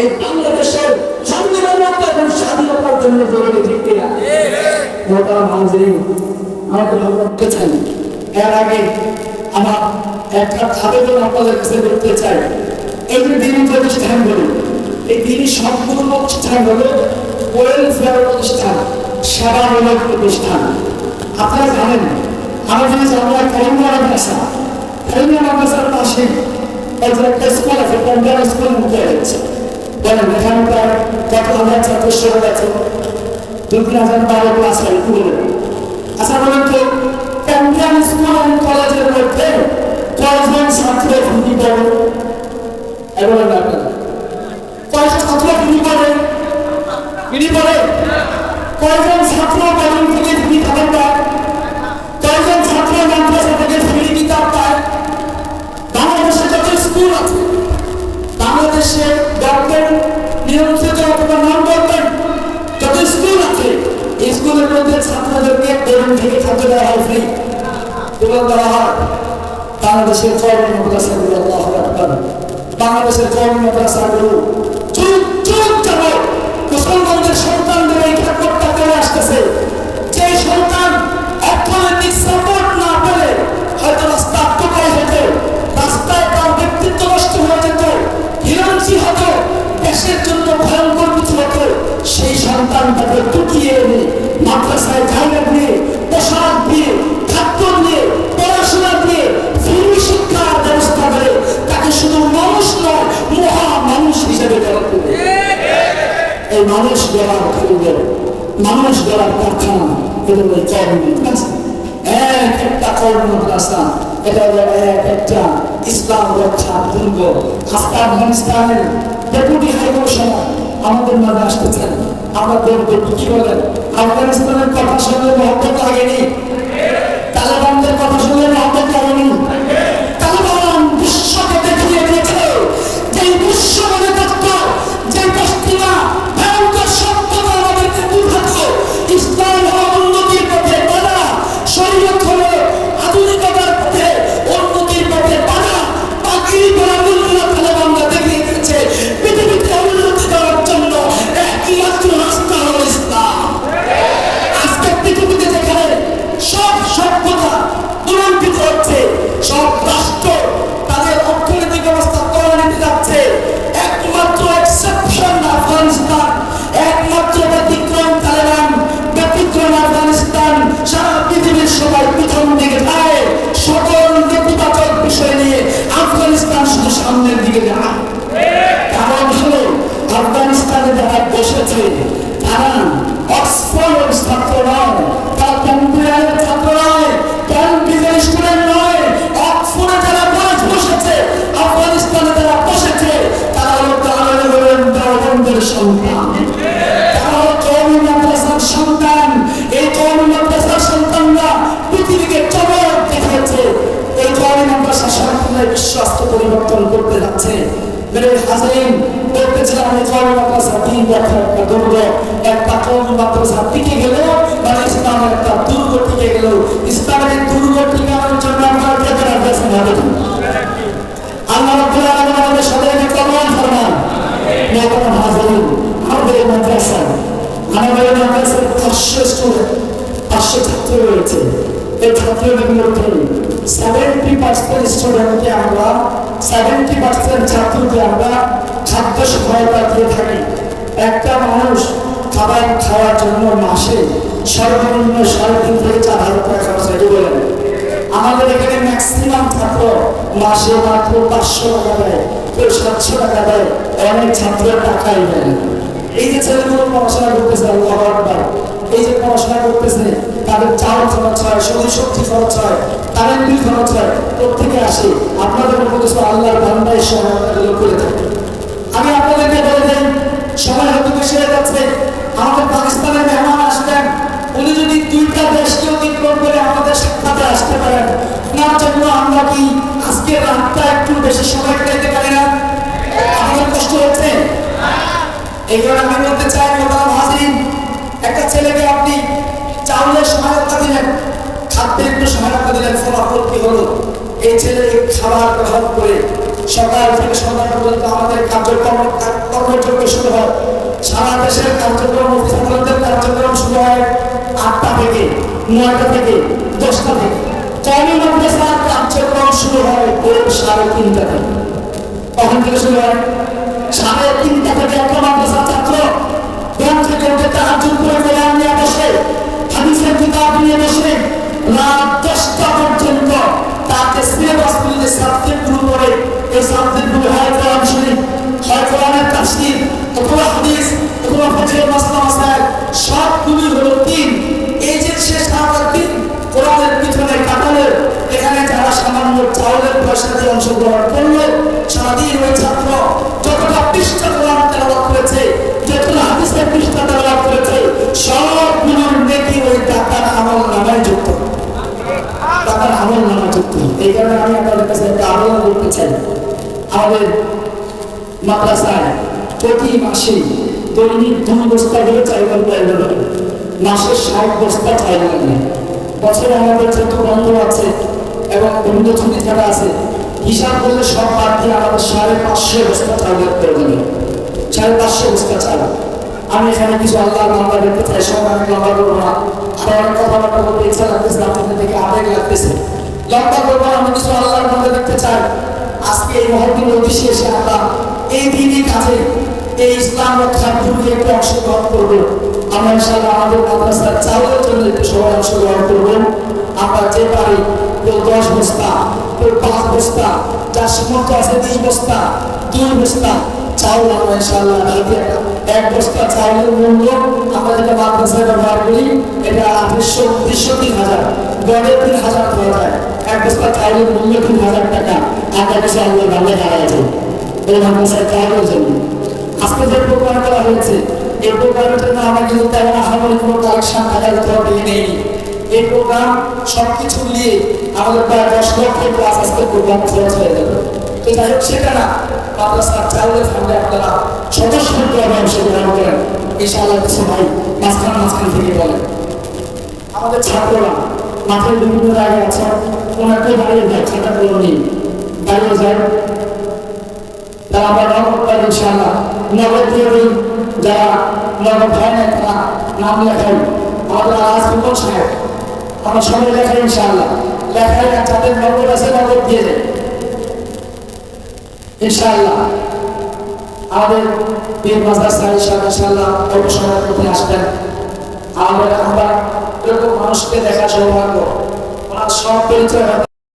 এই বাংলাদেশের সার্বভৌমত্ব এবং স্বাধীনতার জন্য জরুরি, ঠিক কিনা? মোহতারাম হাজিরিন, আমাকে ভালো করতেছেন। এর আগে আমার একটা আবেদন আপনাদের কাছে করতে চাই। এই যে দিনী প্রতিষ্ঠানগুলো, এই দিনী সম্পূর্ণ প্রতিষ্ঠানগুলো ওয়েলফেয়ার প্রতিষ্ঠান, সেবামূলক প্রতিষ্ঠান। আপনারা জানেন আমাদের আমরা কারিমিয়া মাদ্রাসার পাশে একটা স্কুল আছে, কম্পিউটার স্কুল মুক্ত হয়েছে। বলেন এখানে প্রায় কত হাজার ছাত্র সংখ্যা আছে? 2012 ক্লাস হয়। আচ্ছা বলেন তো, কম্পিউটার স্কুল এবং কলেজের মধ্যে কয়জন ছাত্র ভর্তি করে? এবং কয়জন ছাত্র ভর্তি করে? কয়জন ছাত্র কলেজ থেকে ভর্তি খাবার পায়? কয়জন ছাত্র মাদ্রাসা থেকে ফ্রি কিতাব পায়? বাংলাদেশে যত স্কুল আছে, বাংলাদেশে গভর্নমেন্ট নিয়ন্ত্রিত অথবা নন গভর্নমেন্ট যত স্কুল আছে, এই স্কুলের মধ্যে ছাত্রদেরকে বেতন থেকে খাদ্য দেওয়া হয়, ফ্রি তুলে দেওয়া হয়। বাংলাদেশের কওমি মাদ্রাসাগুলো, আল্লাহু আকবার, বাংলাদেশের কওমি মাদ্রাসাগুলো যুগ যুগ যাবত মুসলমানদের সন্তানদের এই ঠাকুরটা করে আসতেছে। যে সন্তান অর্থনৈতিক সাপোর্ট না পেলে হয়তো রাস্তা আটকাই হতো, রাস্তায় তার ব্যক্তিত্ব নষ্ট হয়ে যেত, হিরঞ্চি হতো, দেশের জন্য ভয়ঙ্কর কিছু হতো, সেই সন্তানটাকে টুকিয়ে এনে মাদ্রাসায় জায়গা দিয়ে, পোশাক দিয়ে, খাদ্য দিয়ে, পড়াশোনা দিয়ে, ফ্রি শিক্ষার ব্যবস্থা করে তাকে শুধু মানুষ নয়, মহা মানুষ হিসেবে গড়ে তোলে। এই মানুষ গড়ার পরিবার, মানুষ গড়ার কারখানা, এটা হলো কওমি মাদ্রাসা। একটা কওমি মাদ্রাসা, এটা হলো একটা ইসলাম রক্ষার দুর্গ। আফগানিস্তানের ডেপুটি হাইকমিশনার আমাদের মাঝে আসতেছেন। আমরা দেখবো কি বলেন। আফগানিস্তানের কথা শুনলে মহব্বত লাগেনি? তালেবানদের কথা শুনলে মহব্বত লাগেনি? তালেবান বিশ্বকে দেখিয়ে দিয়েছে যে বিশ্ব মনে থাকত, যে পশ্চিমা ভয়ঙ্কর সত্যতা আমাদেরকে দুর্ভাগ্য। ইসলাম হলো উন্নতির পথে বাধা, শরীয়ত হলো আধুনিকতার পথে উন্নতির পথে বাধা। বাকি বলাগুলো তালেবানরা দেখিয়ে দিয়েছে পৃথিবীতে উন্নতি করার জন্য একমাত্র রাস্তা হলো ইসলাম। আজকে পৃথিবীতে যেখানে সব সভ্যতা দুরন্তিত হচ্ছে, সব রাষ্ট্র তাদের অর্থনৈতিক অবস্থা করে নিতে যাচ্ছে, একমাত্র এক্সেপশন আফগানিস্তান, একমাত্র ব্যতিক্রম তালেবান, ব্যতিক্রম আফগানিস্তান। সারা পৃথিবীর সবাই পিছন দিকে যায়, সকল নেতিবাচক বিষয় নিয়ে আফগানিস্তান শুধু সামনের দিকে যায়। কারণ হলো আফগানিস্তানে যারা বসেছে তারা অক্সফোর্ডের ছাত্র নয়, তারা ক্যাম্ব্রিজের ছাত্র নয়, ক্যাম্ব্রিজের স্টুডেন্ট নয়। অক্সফোর্ডে যারা বসেছে, আফগানিস্তানে যারা বসেছে, তারা হলো তালেবানের সন্তান, তারা হলো কওমি মাদ্রাসার সন্তান। এই কওমি মাদ্রাসার সন্তানরা পৃথিবীকে চমক দেখিয়েছে। এই কওমি মাদ্রাসা সারাক্ষণের বিশ্বাস্ত পরিবর্তন করতে যাচ্ছে। মেরে হাজিরিন, বলতেছিলাম এই কওমি মাদ্রাসা দিন রক্ষার একটা দুর্গ। একটা কওমি মাদ্রাসা টিকে গেল মানে ইসলামের একটা দুর্গ টিকে গেল। ইসলামের দুর্গ টিকানোর জন্য আমরা কেটে রাখতেছি না। আল্লাহ রাব্বুল আলামিন আমাদের সবাইকে কবুল ফরমান। মোহতারাম হাজিরিন, আমাদের মাদ্রাসায় 500 স্টুডেন্ট, 500 ছাত্র রয়েছে। এই ছাত্রদের মধ্যে 70% স্টুডেন্টকে আমরা, 70% ছাত্রকে আমরা খাদ্য সহায়তা দিয়ে থাকি। একটা মানুষ খাবার খাওয়ার জন্য মাসে সর্বনিম্ন 3.5 থেকে 4,000 টাকা খরচ হয়। বলেন আমাদের এখানে ম্যাক্সিমাম ছাত্র মাসে মাত্র 500 টাকা দেয়, কেউ 700 টাকা দেয়, অনেক ছাত্রের টাকাই দেয় না। এই যে ছেলেগুলো পড়াশোনা করতেছে, আল্লাহু আকবার, এই যে পড়াশোনা করতেছে, তাদের চাল খরচ হয়, সবজি খরচ হয়, তাদের বিল খরচ হয়, প্রত্যেকে আসে। আপনাদের মতো কিছু আল্লাহর বান্দায় সহায়তাগুলো করে থাকে। আমি আপনাদেরকে বলে দিই, সময় হয়তো বেশি হয়ে যাচ্ছে। আমাদের পাকিস্তানের মেহমান আসবেন, উনি যদি 2টা দেশকে অতিক্রম করে আমাদের সাক্ষাতে আসতে পারেন, আপনার জন্য আমরা কি আজকে রাতটা একটু বেশি সময় কাটাইতে পারি না? আমাদের কষ্ট হচ্ছে। এই কারণে আমি বলতে চাই, মোহতারাম হাজিরিন, একটা ছেলেকে আপনি চাউলের সহায়তা দিলেন, খাদ্যের একটু সহায়তা দিলেন, ফলাফল কি হলো? এই ছেলে খাবার গ্রহণ করে সকাল থেকে সন্ধ্যা পর্যন্ত আমাদের কর্মযজ্ঞ শুরু হয়। সারা দেশের কার্যক্রম, মুফতি সাহেবদের কার্যক্রম শুরু হয় 8টা থেকে, 9টা থেকে, 10টা থেকে। কওমি মাদ্রাসার কার্যক্রম শুরু হয় ভোর 3:30 থেকে। কখন থেকে শুরু হয়? 3:30 থেকে। একটা মাদ্রাসার ছাত্র ব্যাংক থেকে উঠে তাহাজ্জুদ করে বয়ান নিয়ে বসে, হাদিসের কিতাব নিয়ে বসে রাত 10টা পর্যন্ত তাকে সিলেবাসগুলি সাবজেক্টগুলো পড়ে, এই সাবজেক্টগুলো হয় কোরআন শরীফ, হয় কোরআনের তাফসীর, অথবা হাদিস, অথবা ফিকহের মাসলা মাসাইল, সবগুলি হলো 3। এই যে সে সারা দিন কোরআনের পিছনে কাটালে, এখানে যারা সামান্য চাউলের পয়সা দিয়ে অংশগ্রহণ করলো, সারাদিন ওই ছাত্র যতটা পৃষ্ঠা কোরআন তেলাওয়াত করেছে, যতটা হাদিসের পৃষ্ঠা তেলাওয়াত করেছে, সবগুলোর নেকি ওই টাকার আমল নামায় যুক্ত, টাকার আমল নামায় যুক্ত। এই কারণে আমি আপনাদের কাছে একটা আবেদন করতে চাই, আমাদের মাদ্রাসায় প্রতি মাসে দৈনিক 2 বস্তা করে চাইবার প্রয়োজন হয়, মাসে 60 বস্তা চাইল লাগে। বছরে আমাদের যত বন্ধ আছে এবং বন্ধ ছুটি ছাড়া আছে, হিসাব করলে সব বাদ দিয়ে আমাদের 550 বস্তা চাইলের প্রয়োজন হয়, 550 বস্তা চাইল। আমি এখানে কিছু আল্লাহর নাম্বার দেখতে চাই, সব আমি লম্বা করবো না, আর অনেক কথাবার্তা বলতে ইচ্ছা লাগতেছে, আপনাদের থেকে আবেগ লাগতেছে, লম্বা করবো। আমি কিছু আল্লাহর নাম্বার দেখতে চাই। আজকে এই মহৎদিন উদ্দেশ্যে এসে আমরা এই দিনই কাজে এই ইসলাম রক্ষার পূর্বে একটু অংশগ্রহণ করবো। আমরা ইনশাআল্লাহ আমাদের মাদ্রাসার চাউলের জন্য একটু সবাই অংশগ্রহণ করবো। আমরা যে পারি কেউ 10 বস্তা, কেউ 5 বস্তা, যার সামর্থ্য আছে 20 বস্তা, 2 বস্তা চাউল আমরা ইনশাআল্লাহ দিতে। 1 বস্তা চাউলের মূল্য আমরা যেটা মাদ্রাসায় ব্যবহার করি, এটা 2800 3000, গড়ে 3000 পাওয়া যায়। 1 বস্তা চাউলের মূল্য 3000 টাকা। আমরা ইনশাআল্লাহ ভালো দাঁড়ায় যাই এই মাদ্রাসায় চাউলের জন্য। আজকে যে প্রোগ্রাম করা হয়েছে, এই প্রোগ্রামের জন্য আমার কিন্তু তেমন আহামরি কোনো কালেকশন টাকার তরফে নেই। এই প্রোগ্রাম সবকিছু মিলিয়ে আমাদের প্রায় 10 লক্ষ প্লাস আজকে প্রোগ্রাম খরচ হয়ে গেল। তো যাই হোক, সেটা না, মাদ্রাসার চাউলের ফান্ডে আপনারা সদস্যভাবে অংশগ্রহণ করেন ইনশাআল্লাহ। কিছু ভাই মাঝখান থেকে বলেন, আমাদের ছাত্ররা মাঠের বিভিন্ন জায়গায় আছে, ওনাকে দাঁড়িয়ে যায়, ছাতা কলম নেই, দাঁড়িয়ে যায়, তারা আমরা নগদ পাই ইনশাআল্লাহ। নগদ দিয়ে দিন, যারা নগদ হয় না তারা নাম লেখাই। আমাদের আজ ফুকন সাহেব, আমরা সবাই লেখাই ইনশাআল্লাহ, লেখাই না, যাদের নগদ আছে নগদ দিয়ে দেয় ইনশাআল্লাহ। আমাদের বীর মাদ্রাসা ইনশাআল্লাহ অল্প সময়ের মধ্যে আসবেন। আমরা এরকম মানুষকে দেখা সৌভাগ্য, ওনার সব পরিচয়